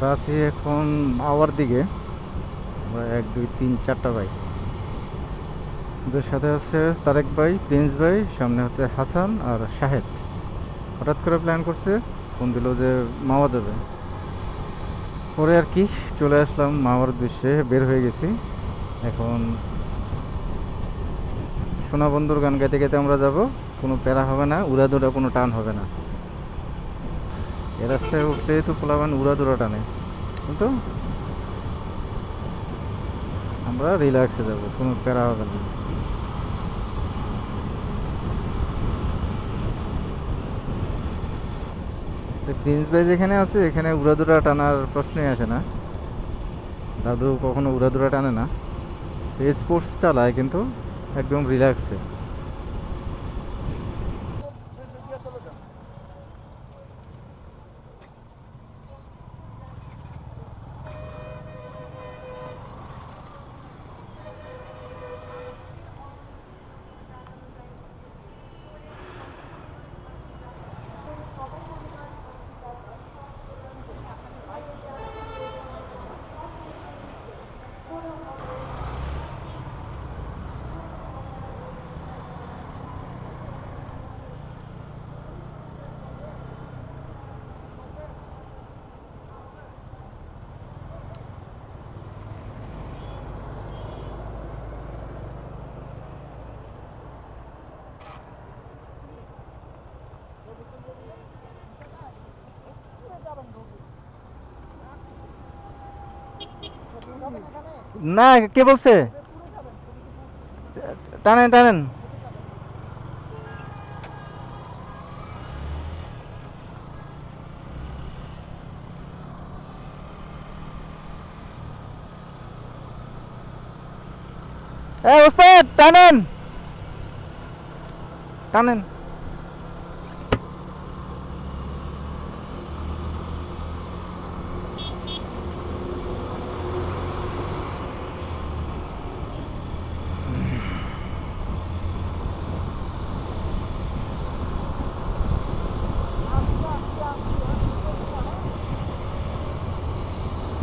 আমরা আছি এখন মাওয়ার দিকে। আমরা 1 2 3 4টা ভাই, ওদের সাথে আছে তারেক ভাই, প্রিন্স ভাই, সামনে হচ্ছে হাসান আর শাহেদ। হঠাৎ করে প্ল্যান করছে, ফোন দিল যে মাওয়া যাবে। পরে আর কি চলে আসলাম মাওয়ার উদ্দেশ্যে, বের হয়ে গেছি। এখন সোনা বন্ধুর গান গাইতে গাইতে আমরা যাব। কোনো প্যারা হবে না, উড়াদুরা কোনো টান হবে না। এ রাস্তায় উঠলেই তো পোলাবান উড়াদুরা টানে, কিন্তু আমরা রিল্যাক্সে যাব, কোনো প্যারা হবে না। প্রিন্স ভাই যেখানে আছে এখানে উড়াদুরা টানার প্রশ্নই আসে না। দাদু কখনো উড়াদুরা টানে না, স্পোর্টস চালায় কিন্তু একদম রিল্যাক্সে। না, কে বলছে? টানেন টানেন। ওস্তাদ টানেন টানেন।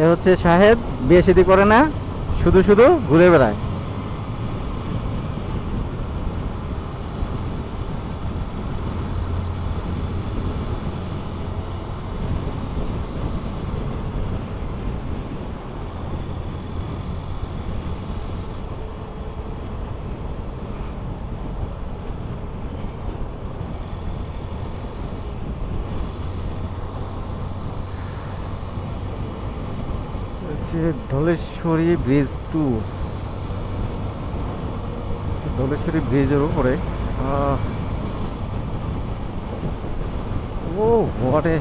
এ হচ্ছে শাহেদ, বিয়ে শাদী করে না, শুধু শুধু ঘুরে বেড়ায়। হচ্ছে ধলেশ্বরী ব্রিজ 2, ধলেশ্বরী ব্রিজের উপরে। ও হোয়াট এ